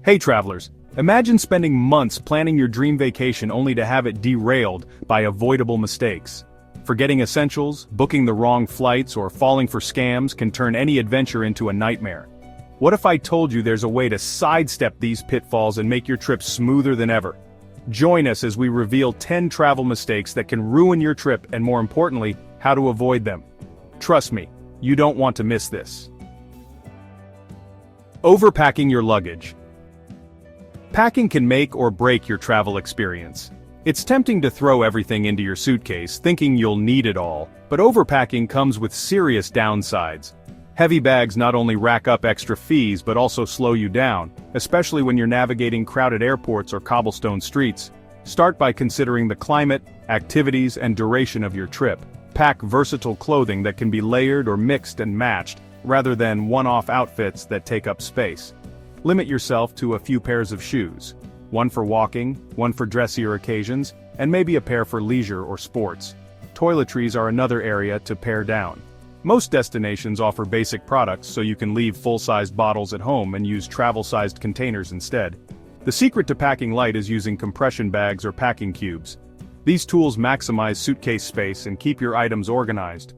Hey travelers, imagine spending months planning your dream vacation only to have it derailed by avoidable mistakes. Forgetting essentials, booking the wrong flights, or falling for scams can turn any adventure into a nightmare. What if I told you there's a way to sidestep these pitfalls and make your trip smoother than ever? Join us as we reveal 10 travel mistakes that can ruin your trip and, more importantly, how to avoid them. Trust me, you don't want to miss this. Overpacking your luggage. Packing can make or break your travel experience. It's tempting to throw everything into your suitcase, thinking you'll need it all, but overpacking comes with serious downsides. Heavy bags not only rack up extra fees but also slow you down, especially when you're navigating crowded airports or cobblestone streets. Start by considering the climate, activities, and duration of your trip. Pack versatile clothing that can be layered or mixed and matched, rather than one-off outfits that take up space. Limit yourself to a few pairs of shoes. One for walking, one for dressier occasions, and maybe a pair for leisure or sports. Toiletries are another area to pare down. Most destinations offer basic products so you can leave full-sized bottles at home and use travel-sized containers instead. The secret to packing light is using compression bags or packing cubes. These tools maximize suitcase space and keep your items organized.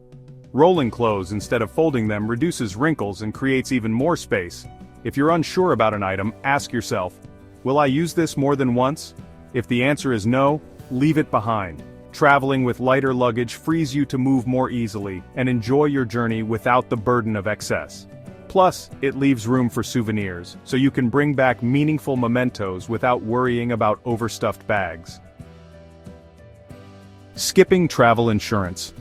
Rolling clothes instead of folding them reduces wrinkles and creates even more space. If you're unsure about an item, ask yourself, will I use this more than once? If the answer is no, leave it behind. Traveling with lighter luggage frees you to move more easily and enjoy your journey without the burden of excess. Plus, it leaves room for souvenirs, so you can bring back meaningful mementos without worrying about overstuffed bags. Skipping travel insurance.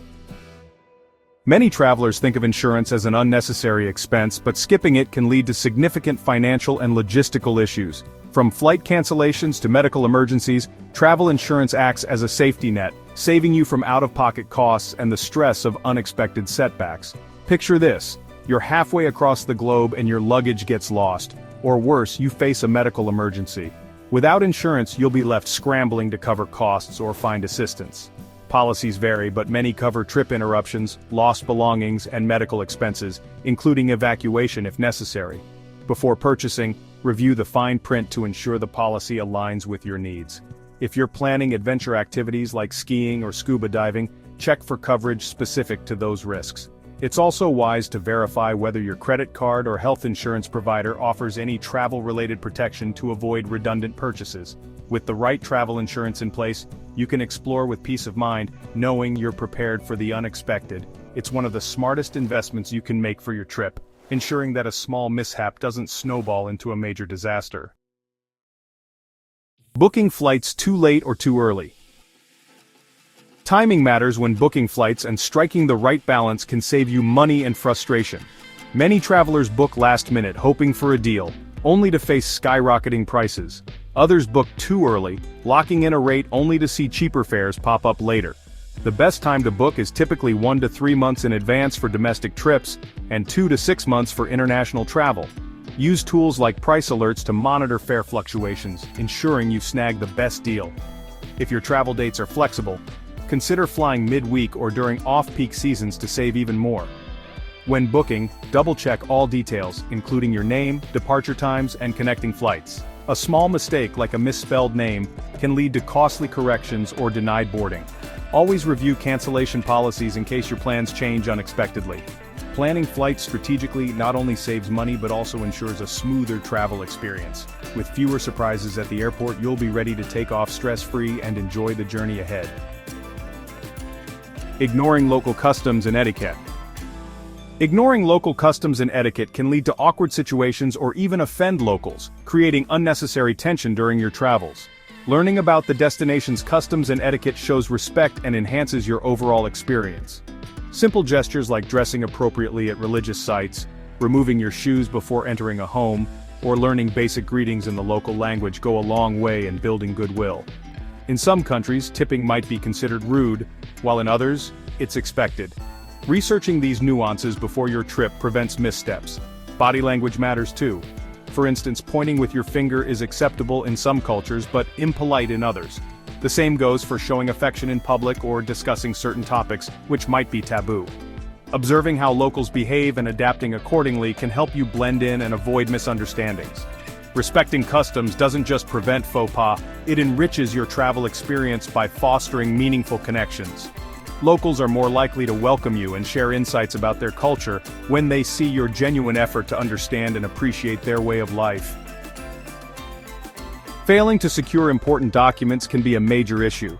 Many travelers think of insurance as an unnecessary expense, but skipping it can lead to significant financial and logistical issues. From flight cancellations to medical emergencies, travel insurance acts as a safety net, saving you from out-of-pocket costs and the stress of unexpected setbacks. Picture this: you're halfway across the globe and your luggage gets lost, or worse, you face a medical emergency. Without insurance, you'll be left scrambling to cover costs or find assistance. Policies vary, but many cover trip interruptions, lost belongings, and medical expenses, including evacuation if necessary. Before purchasing, review the fine print to ensure the policy aligns with your needs. If you're planning adventure activities like skiing or scuba diving, check for coverage specific to those risks. It's also wise to verify whether your credit card or health insurance provider offers any travel-related protection to avoid redundant purchases. With the right travel insurance in place, you can explore with peace of mind, knowing you're prepared for the unexpected. It's one of the smartest investments you can make for your trip, ensuring that a small mishap doesn't snowball into a major disaster. Booking flights too late or too early. Timing matters when booking flights, and striking the right balance can save you money and frustration. Many travelers book last minute hoping for a deal, only to face skyrocketing prices. Others book too early, locking in a rate only to see cheaper fares pop up later. The best time to book is typically 1 to 3 months in advance for domestic trips, and 2 to 6 months for international travel. Use tools like price alerts to monitor fare fluctuations, ensuring you snag the best deal. If your travel dates are flexible, consider flying midweek or during off-peak seasons to save even more. When booking, double-check all details, including your name, departure times, and connecting flights. A small mistake like a misspelled name can lead to costly corrections or denied boarding. Always review cancellation policies in case your plans change unexpectedly. Planning flights strategically not only saves money but also ensures a smoother travel experience. With fewer surprises at the airport, you'll be ready to take off stress-free and enjoy the journey ahead. Ignoring local customs and etiquette. Ignoring local customs and etiquette can lead to awkward situations or even offend locals, creating unnecessary tension during your travels. Learning about the destination's customs and etiquette shows respect and enhances your overall experience. Simple gestures like dressing appropriately at religious sites, removing your shoes before entering a home, or learning basic greetings in the local language go a long way in building goodwill. In some countries, tipping might be considered rude, while in others, it's expected. Researching these nuances before your trip prevents missteps. Body language matters too. For instance, pointing with your finger is acceptable in some cultures but impolite in others. The same goes for showing affection in public or discussing certain topics, which might be taboo. Observing how locals behave and adapting accordingly can help you blend in and avoid misunderstandings. Respecting customs doesn't just prevent faux pas, it enriches your travel experience by fostering meaningful connections. Locals are more likely to welcome you and share insights about their culture when they see your genuine effort to understand and appreciate their way of life. Failing to secure important documents can be a major issue.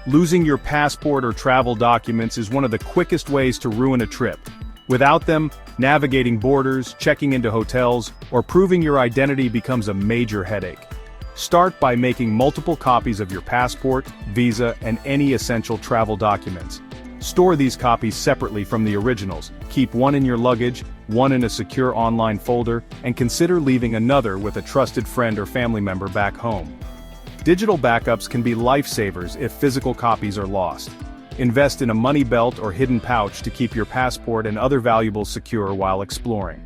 Losing your passport or travel documents is one of the quickest ways to ruin a trip. Without them, navigating borders, checking into hotels, or proving your identity becomes a major headache. Start by making multiple copies of your passport, visa, and any essential travel documents. Store these copies separately from the originals. Keep one in your luggage, one in a secure online folder, and consider leaving another with a trusted friend or family member back home. Digital backups can be lifesavers if physical copies are lost. Invest in a money belt or hidden pouch to keep your passport and other valuables secure while exploring.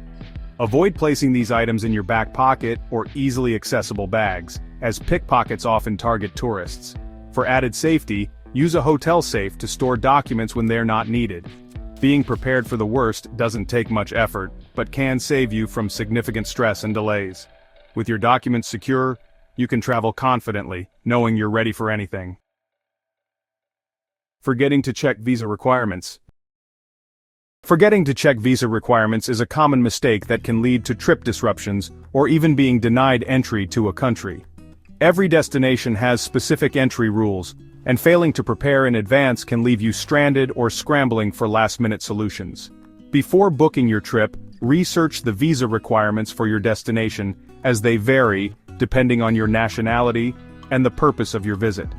Avoid placing these items in your back pocket or easily accessible bags, as pickpockets often target tourists. For added safety, use a hotel safe to store documents when they're not needed. Being prepared for the worst doesn't take much effort, but can save you from significant stress and delays. With your documents secure, you can travel confidently, knowing you're ready for anything. Forgetting to check visa requirements. Forgetting to check visa requirements is a common mistake that can lead to trip disruptions or even being denied entry to a country. Every destination has specific entry rules, and failing to prepare in advance can leave you stranded or scrambling for last-minute solutions. Before booking your trip, research the visa requirements for your destination, as they vary depending on your nationality and the purpose of your visit.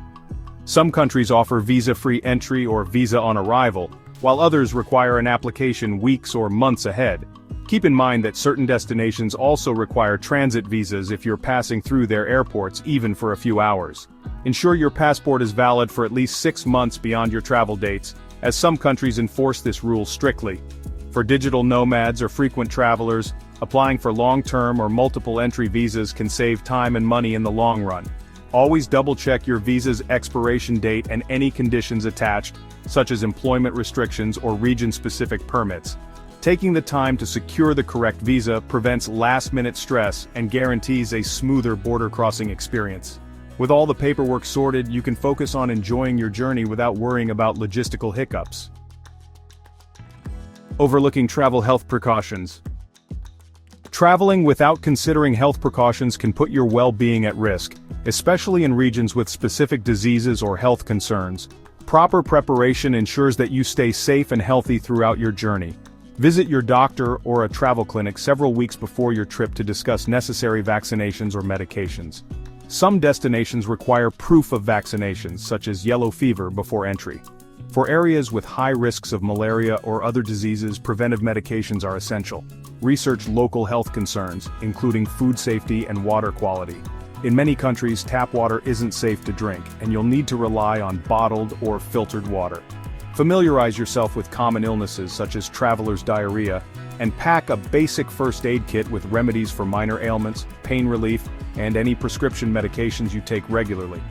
Some countries offer visa-free entry or visa on arrival, while others require an application weeks or months ahead. Keep in mind that certain destinations also require transit visas if you're passing through their airports even for a few hours. Ensure your passport is valid for at least 6 months beyond your travel dates, as some countries enforce this rule strictly. For digital nomads or frequent travelers, applying for long-term or multiple entry visas can save time and money in the long run. Always double-check your visa's expiration date and any conditions attached, such as employment restrictions or region-specific permits. Taking the time to secure the correct visa prevents last-minute stress and guarantees a smoother border-crossing experience. With all the paperwork sorted, you can focus on enjoying your journey without worrying about logistical hiccups. Overlooking travel health precautions. Traveling without considering health precautions can put your well-being at risk, especially in regions with specific diseases or health concerns. Proper preparation ensures that you stay safe and healthy throughout your journey. Visit your doctor or a travel clinic several weeks before your trip to discuss necessary vaccinations or medications. Some destinations require proof of vaccinations, such as yellow fever, before entry. For areas with high risks of malaria or other diseases, preventive medications are essential. Research local health concerns, including food safety and water quality. In many countries, tap water isn't safe to drink, and you'll need to rely on bottled or filtered water. Familiarize yourself with common illnesses such as traveler's diarrhea, and pack a basic first aid kit with remedies for minor ailments, pain relief, and any prescription medications you take regularly.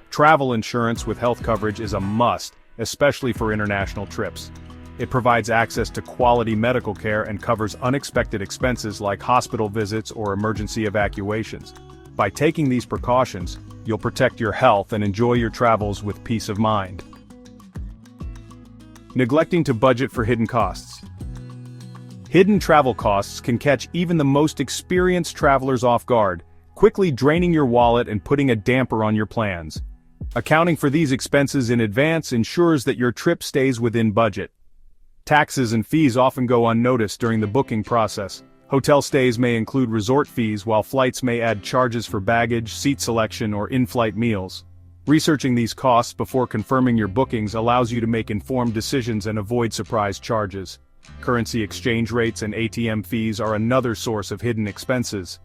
Travel insurance with health coverage is a must, especially for international trips. It provides access to quality medical care and covers unexpected expenses like hospital visits or emergency evacuations. By taking these precautions, you'll protect your health and enjoy your travels with peace of mind. Neglecting to budget for hidden costs. Hidden travel costs can catch even the most experienced travelers off guard, quickly draining your wallet and putting a damper on your plans. Accounting for these expenses in advance ensures that your trip stays within budget. Taxes and fees often go unnoticed during the booking process. Hotel stays may include resort fees, while flights may add charges for baggage, seat selection, or in-flight meals. Researching these costs before confirming your bookings allows you to make informed decisions and avoid surprise charges. Currency exchange rates and ATM fees are another source of hidden expenses.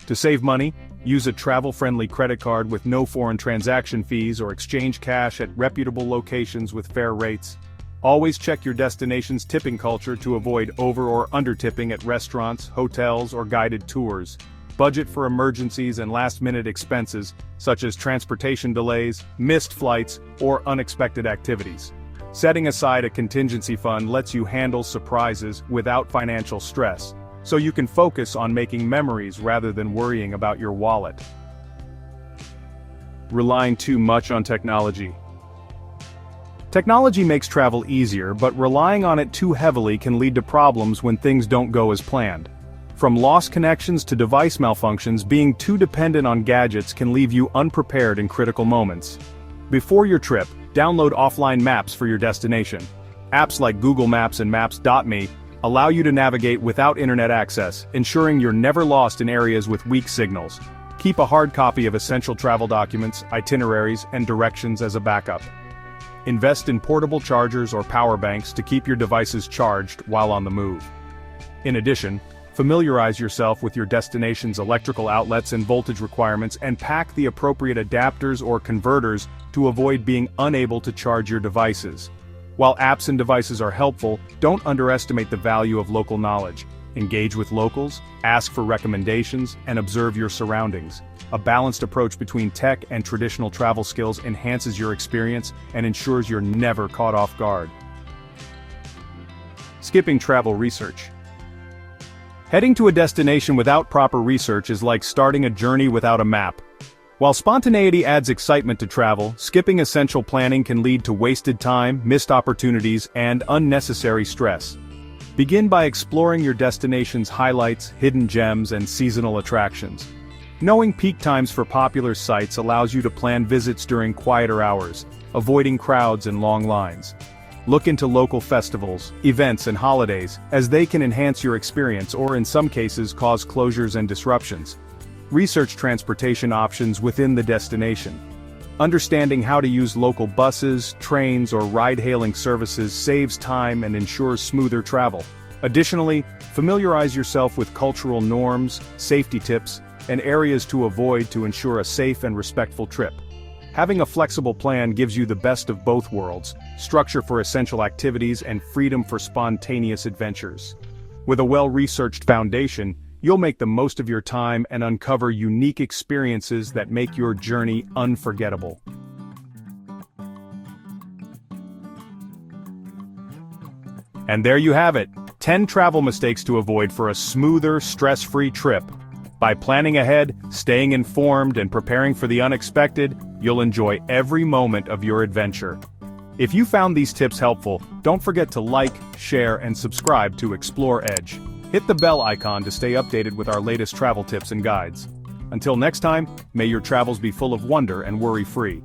To save money, use a travel-friendly credit card with no foreign transaction fees or exchange cash at reputable locations with fair rates. Always check your destination's tipping culture to avoid over- or under-tipping at restaurants, hotels, or guided tours. Budget for emergencies and last-minute expenses, such as transportation delays, missed flights, or unexpected activities. Setting aside a contingency fund lets you handle surprises without financial stress. so you can focus on making memories rather than worrying about your wallet. Relying too much on technology. Technology makes travel easier, but relying on it too heavily can lead to problems when things don't go as planned. From lost connections to device malfunctions, being too dependent on gadgets can leave you unprepared in critical moments. Before your trip, download offline maps for your destination. Apps like Google Maps and Maps.me allow you to navigate without internet access, ensuring you're never lost in areas with weak signals. Keep a hard copy of essential travel documents, itineraries, and directions as a backup. Invest in portable chargers or power banks to keep your devices charged while on the move. In addition, familiarize yourself with your destination's electrical outlets and voltage requirements, and pack the appropriate adapters or converters to avoid being unable to charge your devices. While apps and devices are helpful, don't underestimate the value of local knowledge. Engage with locals, ask for recommendations, and observe your surroundings. A balanced approach between tech and traditional travel skills enhances your experience and ensures you're never caught off guard. Skipping travel research. Heading to a destination without proper research is like starting a journey without a map. While spontaneity adds excitement to travel, skipping essential planning can lead to wasted time, missed opportunities, and unnecessary stress. Begin by exploring your destination's highlights, hidden gems, and seasonal attractions. Knowing peak times for popular sites allows you to plan visits during quieter hours, avoiding crowds and long lines. Look into local festivals, events, and holidays, as they can enhance your experience or in some cases cause closures and disruptions. Research transportation options within the destination. Understanding how to use local buses, trains, or ride-hailing services saves time and ensures smoother travel. Additionally, familiarize yourself with cultural norms, safety tips, and areas to avoid to ensure a safe and respectful trip. Having a flexible plan gives you the best of both worlds, structure for essential activities and freedom for spontaneous adventures. With a well-researched foundation, you'll make the most of your time and uncover unique experiences that make your journey unforgettable. And there you have it, 10 travel mistakes to avoid for a smoother, stress-free trip. By planning ahead, staying informed, and preparing for the unexpected, you'll enjoy every moment of your adventure. If you found these tips helpful, don't forget to like, share, and subscribe to Explore Edge. Hit the bell icon to stay updated with our latest travel tips and guides. Until next time, may your travels be full of wonder and worry-free.